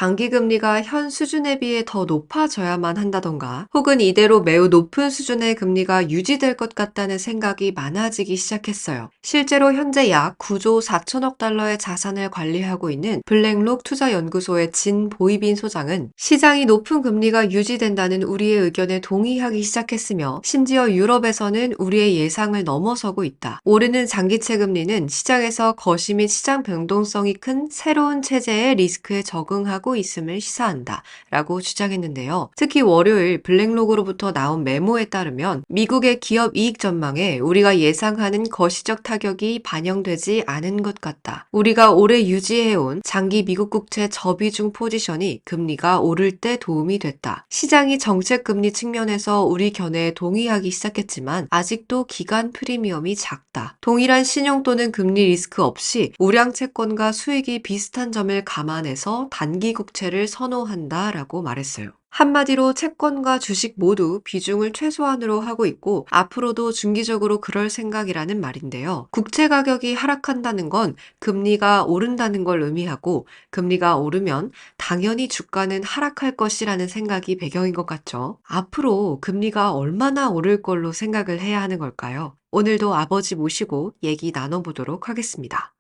장기금리가 현 수준에 비해 더 높아져야만 한다던가, 혹은 이대로 매우 높은 수준의 금리가 유지될 것 같다는 생각이 많아지기 시작했어요. 실제로 현재 약 9조 4천억 달러의 자산을 관리하고 있는 블랙록 투자연구소의 진 보이빈 소장은 시장이 높은 금리가 유지된다는 우리의 의견에 동의하기 시작했으며, 심지어 유럽에서는 우리의 예상을 넘어서고 있다. 오르는 장기채 금리는 시장에서 거시 및 시장 변동성이 큰 새로운 체제의 리스크에 적응하고 있음을 시사한다 라고 주장했는데요. 특히 월요일 블랙록으로부터 나온 메모에 따르면 미국의 기업 이익 전망에 우리가 예상하는 거시적 타격이 반영되지 않은 것 같다. 우리가 오래 유지해온 장기 미국 국채 저비중 포지션이 금리가 오를 때 도움이 됐다. 시장이 정책 금리 측면에서 우리 견해에 동의하기 시작했지만 아직도 기간 프리미엄이 작다. 동일한 신용 또는 금리 리스크 없이 우량 채권과 수익이 비슷한 점을 감안해서 단기 국채를 선호한다 라고 말했어요. 한마디로 채권과 주식 모두 비중을 최소한으로 하고 있고 앞으로도 중기적으로 그럴 생각이라는 말인데요. 국채 가격이 하락한다는 건 금리가 오른다는 걸 의미하고, 금리가 오르면 당연히 주가는 하락할 것이라는 생각이 배경인 것 같죠. 앞으로 금리가 얼마나 오를 걸로 생각을 해야 하는 걸까요? 오늘도 아버지 모시고 얘기 나눠보도록 하겠습니다.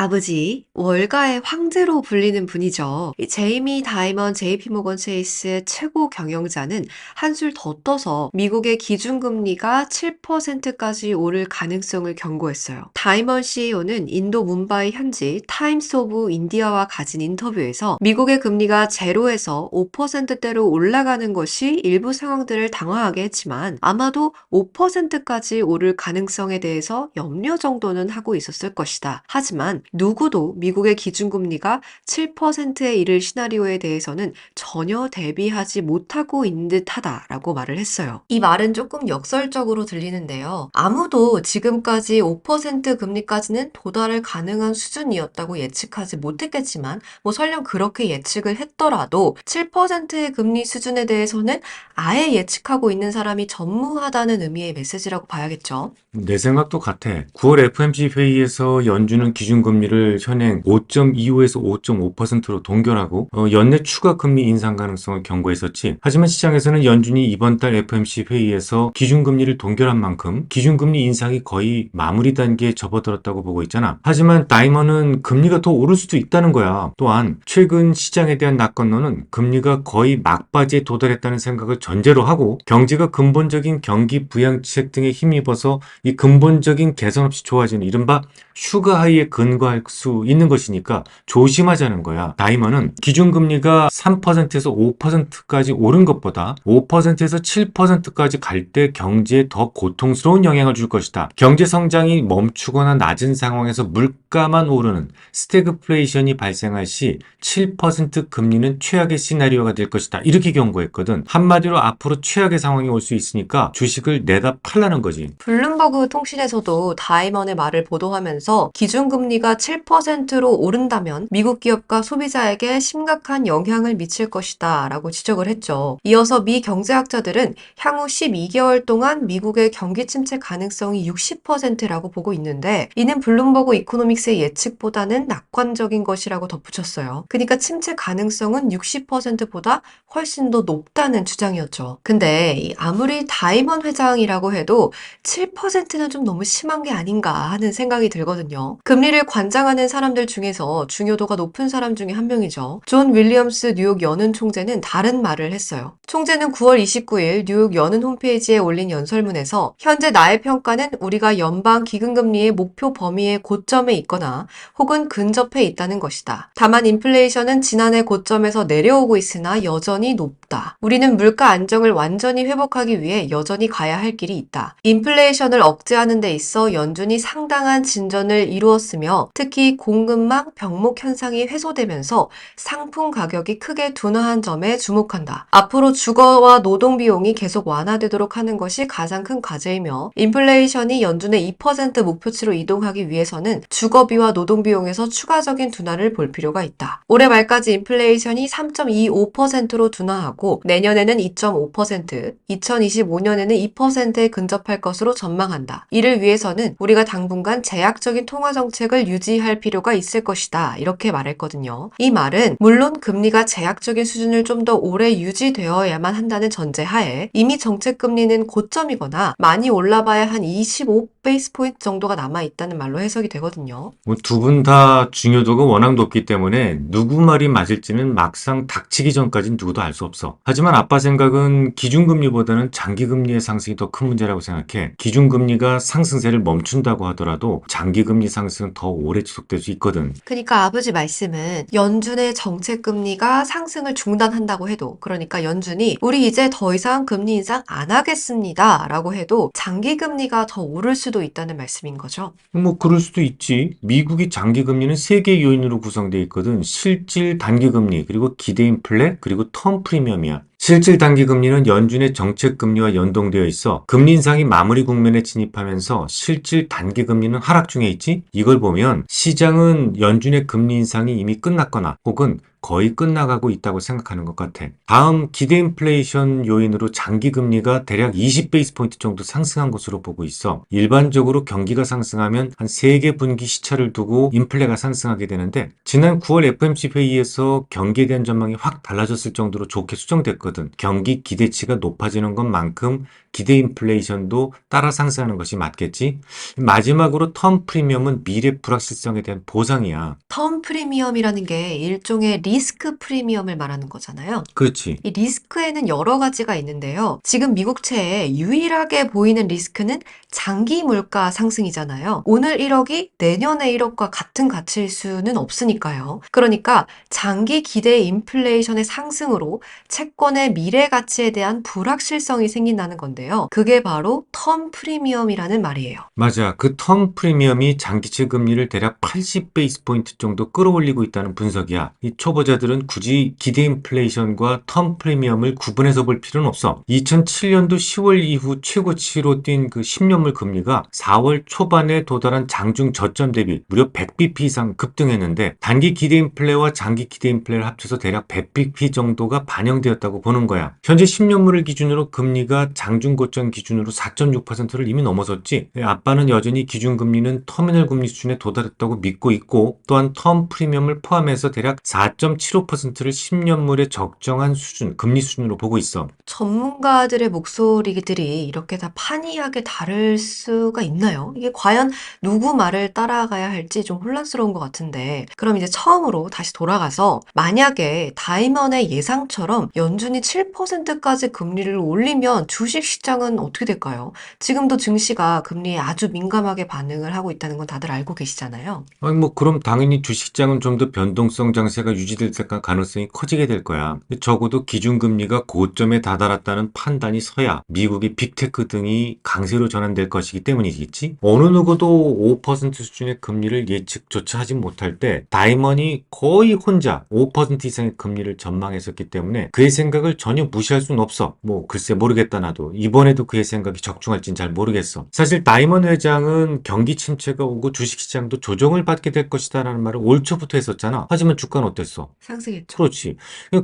아버지, 월가의 황제로 불리는 분이죠. 이 제이미 다이먼 JP모건 체이스의 최고 경영자는 한술 더 떠서 미국의 기준금리가 7%까지 오를 가능성을 경고했어요. 다이먼 CEO는 인도 문바이 현지 타임스 오브 인디아와 가진 인터뷰에서 미국의 금리가 제로에서 5%대로 올라가는 것이 일부 상황들을 당황하게 했지만 아마도 5%까지 오를 가능성에 대해서 염려 정도는 하고 있었을 것이다. 하지만 누구도 미국의 기준금리가 7%에 이를 시나리오에 대해서는 전혀 대비하지 못하고 있는 듯하다라고 말을 했어요. 이 말은 조금 역설적으로 들리는데요. 아무도 지금까지 5% 금리까지는 도달을 가능한 수준이었다고 예측하지 못했겠지만, 설령 그렇게 예측을 했더라도 7%의 금리 수준에 대해서는 아예 예측하고 있는 사람이 전무하다는 의미의 메시지라고 봐야겠죠. 내 생각도 같아. 9월 FOMC 회의에서 연준은 기준금리를 현행 5.25에서 5.5%로 동결하고 연내 추가 금리 인상 가능성을 경고했었지. 하지만 시장에서는 연준이 이번 달 FOMC 회의에서 기준금리를 동결한 만큼 기준금리 인상이 거의 마무리 단계에 접어들었다고 보고 있잖아. 하지만 다이먼은 금리가 더 오를 수도 있다는 거야. 또한 최근 시장에 대한 낙관론은 금리가 거의 막바지에 도달했다는 생각을 전제로 하고 경제가 근본적인 경기 부양책 등에 힘입어서 이 근본적인 개선 없이 좋아지는 이른바 슈가 하이에 근거할 수 있는 것이니까 조심하자는 거야. 다이먼은 기준금리가 3%에서 5%까지 오른 것보다 5%에서 7%까지 갈 때 경제에 더 고통스러운 영향을 줄 것이다. 경제 성장이 멈추거나 낮은 상황에서 물가만 오르는 스태그플레이션이 발생할 시 7% 금리는 최악의 시나리오가 될 것이다. 이렇게 경고했거든. 한마디로 앞으로 최악의 상황이 올 수 있으니까 주식을 내다 팔라는 거지. 블룸버그 통신에서도 다이먼의 말을 보도하면서 기준금리가 7%로 오른다면 미국 기업과 소비자에게 심각한 영향을 미칠 것이다 라고 지적을 했죠. 이어서 미 경제학자들은 향후 12개월 동안 미국의 경기 침체 가능성이 60%라고 보고 있는데, 이는 블룸버그 이코노믹스의 예측보다는 낙관적인 것이라고 덧붙였어요. 그러니까 침체 가능성은 60%보다 훨씬 더 높다는 주장이었죠. 근데 아무리 다이먼 회장이라고 해도 7%는 좀 너무 심한 게 아닌가 하는 생각이 들거든요. 금리를 관장하는 사람들 중에서 중요도가 높은 사람 중에 한 명이죠. 존 윌리엄스 뉴욕 연은 총재는 다른 말을 했어요. 총재는 9월 29일 뉴욕 연은 홈페이지에 올린 연설문에서 현재 나의 평가는 우리가 연방 기금금리의 목표 범위의 고점에 있거나 혹은 근접해 있다는 것이다. 다만 인플레이션은 지난해 고점에서 내려오고 있으나 여전히 높다. 우리는 물가 안정을 완전히 회복하기 위해 여전히 가야 할 길이 있다. 인플레이션을 억제하는 데 있어 연준이 상당한 진전을 이루었으며 특히 공급망 병목 현상이 해소되면서 상품 가격이 크게 둔화한 점에 주목한다. 앞으로 주거와 노동 비용이 계속 완화되도록 하는 것이 가장 큰 과제이며 인플레이션이 연준의 2% 목표치로 이동하기 위해서는 주거비와 노동 비용에서 추가적인 둔화를 볼 필요가 있다. 올해 말까지 인플레이션이 3.25%로 둔화하고 내년에는 2.5%, 2025년에는 2%에 근접할 것으로 전망한다. 이를 위해서는 우리가 당분간 제약적인 통화 정책을 유지할 필요가 있을 것이다. 이렇게 말했거든요. 이 말은 물론 금리가 제약적인 수준을 좀 더 오래 유지되어야만 한다는 전제하에 이미 정책 금리는 고점이거나 많이 올라봐야 한 25베이스 포인트 정도가 남아 있다는 말로 해석이 되거든요. 뭐 두 분 다 중요도가 워낙 높기 때문에 누구 말이 맞을지는 막상 닥치기 전까지는 누구도 알 수 없어. 하지만 아빠 생각은 기준금리보다는 장기금리의 상승이 더 큰 문제라고 생각해. 기준금리가 상승세를 멈춘다고 하더라도 장기금리 상승은 더 오래 지속될 수 있거든. 그러니까 아버지 말씀은 연준의 정책 금리가 상승을 중단한다고 해도, 그러니까 연준이 우리 이제 더 이상 금리 인상 안 하겠습니다 라고 해도 장기 금리가 더 오를 수도 있다는 말씀인 거죠. 뭐 그럴 수도 있지. 미국이 장기금리는 세 개의 요인으로 구성되어 있거든. 실질 단기금리, 그리고 기대인플레, 그리고 텀 프리미엄이야. 실질 단기금리는 연준의 정책금리와 연동되어 있어 금리 인상이 마무리 국면에 진입하면서 실질 단기금리는 하락 중에 있지? 이걸 보면 시장은 연준의 금리 인상이 이미 끝났거나 혹은 거의 끝나가고 있다고 생각하는 것 같아. 다음 기대 인플레이션 요인으로 장기 금리가 대략 20베이스 포인트 정도 상승한 것으로 보고 있어. 일반적으로 경기가 상승하면 한 3개 분기 시차를 두고 인플레가 상승하게 되는데 지난 9월 FOMC 회의에서 경기에 대한 전망이 확 달라졌을 정도로 좋게 수정됐거든. 경기 기대치가 높아지는 것만큼 기대 인플레이션도 따라 상승하는 것이 맞겠지? 마지막으로 텀 프리미엄은 미래 불확실성에 대한 보상이야. 텀 프리미엄이라는 게 일종의 리스크 프리미엄을 말하는 거잖아요. 그렇지. 이 리스크에는 여러 가지가 있는데요. 지금 미국채에 유일하게 보이는 리스크는 장기 물가 상승이잖아요. 오늘 1억이 내년에 1억과 같은 가치일 수는 없으니까요. 그러니까 장기 기대 인플레이션의 상승으로 채권의 미래 가치에 대한 불확실성이 생긴다는 건데요. 그게 바로 텀 프리미엄이라는 말이에요. 맞아. 그 텀 프리미엄이 장기채 금리를 대략 80베이스 포인트 정도 끌어올리고 있다는 분석이야. 이 초보자들은 굳이 기대 인플레이션과 텀 프리미엄을 구분해서 볼 필요는 없어. 2007년도 10월 이후 최고치로 뛴 그 10년물 금리가 4월 초반에 도달한 장중 저점 대비 무려 100bp 이상 급등했는데 단기 기대 인플레와 장기 기대 인플레를 합쳐서 대략 100bp 정도가 반영되었다고 보는 거야. 현재 10년물을 기준으로 금리가 장중 고점 기준으로 4.6%를 이미 넘어섰지. 아빠는 여전히 기준금리는 터미널 금리 수준에 도달했다고 믿고 있고 또한 텀 프리미엄을 포함해서 대략 4.75%를 10년물의 적정한 수준, 금리 수준으로 보고 있어. 전문가들의 목소리들이 이렇게 다 판이하게 다를 수가 있나요? 이게 과연 누구 말을 따라가야 할지 좀 혼란스러운 것 같은데, 그럼 이제 처음으로 다시 돌아가서 만약에 다이먼의 예상처럼 연준이 7%까지 금리를 올리면 주식 시장은 어떻게 될까요? 지금도 증시가 금리에 아주 민감하게 반응을 하고 있다는 건 다들 알고 계시잖아요. 아니 뭐 그럼 당연히 주식시장은 좀 더 변동성 장세가 유지될 가능성이 커지게 될 거야. 적어도 기준금리가 고점에 다다랐다는 판단이 서야 미국의 빅테크 등이 강세로 전환될 것이기 때문이겠지. 어느 누구도 5% 수준의 금리를 예측조차 하지 못할 때 다이먼이 거의 혼자 5% 이상의 금리를 전망했었기 때문에 그의 생각을 전혀 무시할 수는 없어. 뭐 글쎄 모르겠다 나도. 이번에도 그의 생각이 적중할진 잘 모르겠어. 사실 다이먼 회장은 경기 침체가 오고 주식시장도 조정을 받게 될 것이다 라는 말을 올 초부터 했었잖아. 하지만 주가는 어땠어? 상승했죠. 그렇지.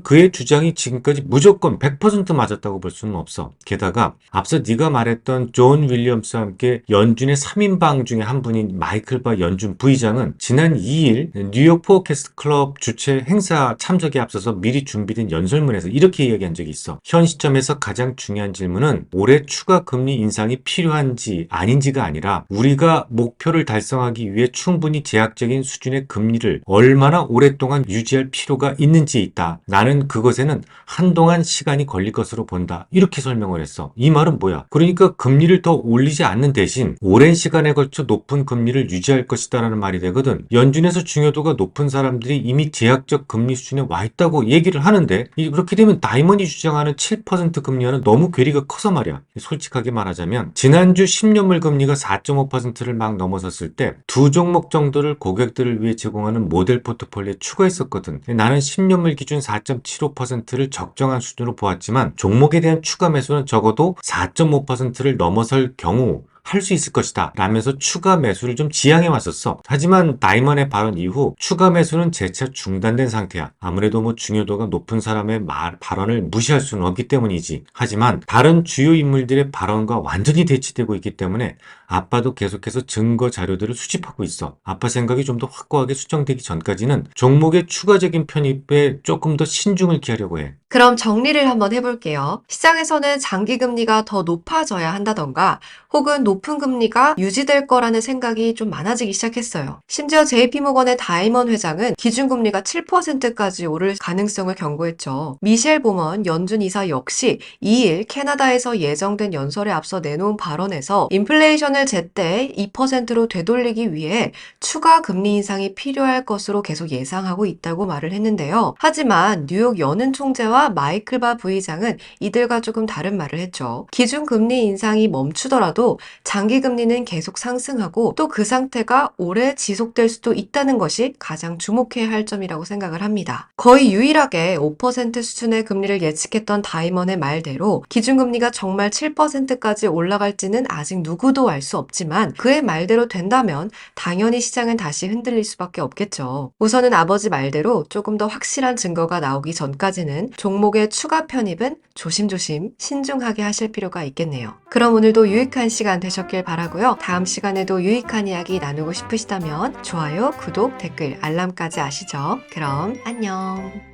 그의 주장이 지금까지 무조건 100% 맞았다고 볼 수는 없어. 게다가 앞서 네가 말했던 존 윌리엄스와 함께 연준의 3인방 중에 한 분인 마이클 바 연준 부의장은 지난 2일 뉴욕 포어캐스트 클럽 주최 행사 참석에 앞서서 미리 준비된 연설문에서 이렇게 이야기한 적이 있어. 현 시점에서 가장 중요한 질문은 올해 추가 금리 인상이 필요한지 아닌지가 아니라 우리가 목표를 달성하기 위해 충분히 제약적인 수준의 금리를 얼마나 오랫동안 유지할 필요가 있는지 있다. 나는 그것에는 한동안 시간이 걸릴 것으로 본다. 이렇게 설명을 했어. 이 말은 뭐야? 그러니까 금리를 더 올리지 않는 대신 오랜 시간에 걸쳐 높은 금리를 유지할 것이다라는 말이 되거든. 연준에서 중요도가 높은 사람들이 이미 제약적 금리 수준에 와 있다고 얘기를 하는데 그렇게 되면 다이먼이 주장하는 7% 금리와는 너무 괴리가 커서 말이야. 솔직하게 말하자면 지난주 10년물 금리가 4.5%를 막 넘어섰을 때 두 종목 정도를 고객들을 위해 제공하는 모델 포트폴리오에 추가했었거든. 나는 10년물 기준 4.75%를 적정한 수준으로 보았지만 종목에 대한 추가 매수는 적어도 4.5%를 넘어설 경우 할 수 있을 것이다 라면서 추가 매수를 좀 지양해 왔었어. 하지만 다이먼의 발언 이후 추가 매수는 재차 중단된 상태야. 아무래도 중요도가 높은 사람의 발언을 무시할 수는 없기 때문이지. 하지만 다른 주요 인물들의 발언과 완전히 대치되고 있기 때문에 아빠도 계속해서 증거 자료들을 수집하고 있어. 아빠 생각이 좀 더 확고하게 수정되기 전까지는 종목의 추가적인 편입에 조금 더 신중을 기하려고 해. 그럼 정리를 한번 해볼게요. 시장에서는 장기 금리가 더 높아져야 한다던가 혹은 높은 금리가 유지될 거라는 생각이 좀 많아지기 시작했어요. 심지어 JP모건의 다이먼 회장은 기준금리가 7%까지 오를 가능성을 경고했죠. 미셸 보먼 연준 이사 역시 2일 캐나다에서 예정된 연설에 앞서 내놓은 발언에서 인플레이션을 제때 2%로 되돌리기 위해 추가 금리 인상이 필요할 것으로 계속 예상하고 있다고 말을 했는데요. 하지만 뉴욕 연은 총재와 마이클 바 부의장은 이들과 조금 다른 말을 했죠. 기준금리 인상이 멈추더라도 장기금리는 계속 상승하고 또 그 상태가 오래 지속될 수도 있다는 것이 가장 주목해야 할 점이라고 생각을 합니다. 거의 유일하게 5% 수준의 금리를 예측했던 다이먼의 말대로 기준금리가 정말 7%까지 올라갈지는 아직 누구도 알 수 없지만 그의 말대로 된다면 당연히 시장은 다시 흔들릴 수밖에 없겠죠. 우선은 아버지 말대로 조금 더 확실한 증거가 나오기 전까지는 종목의 추가 편입은 조심조심 신중하게 하실 필요가 있겠네요. 그럼 오늘도 유익한 시간 되셨길 바라고요. 다음 시간에도 유익한 이야기 나누고 싶으시다면 좋아요, 구독, 댓글, 알람까지 아시죠? 그럼 안녕.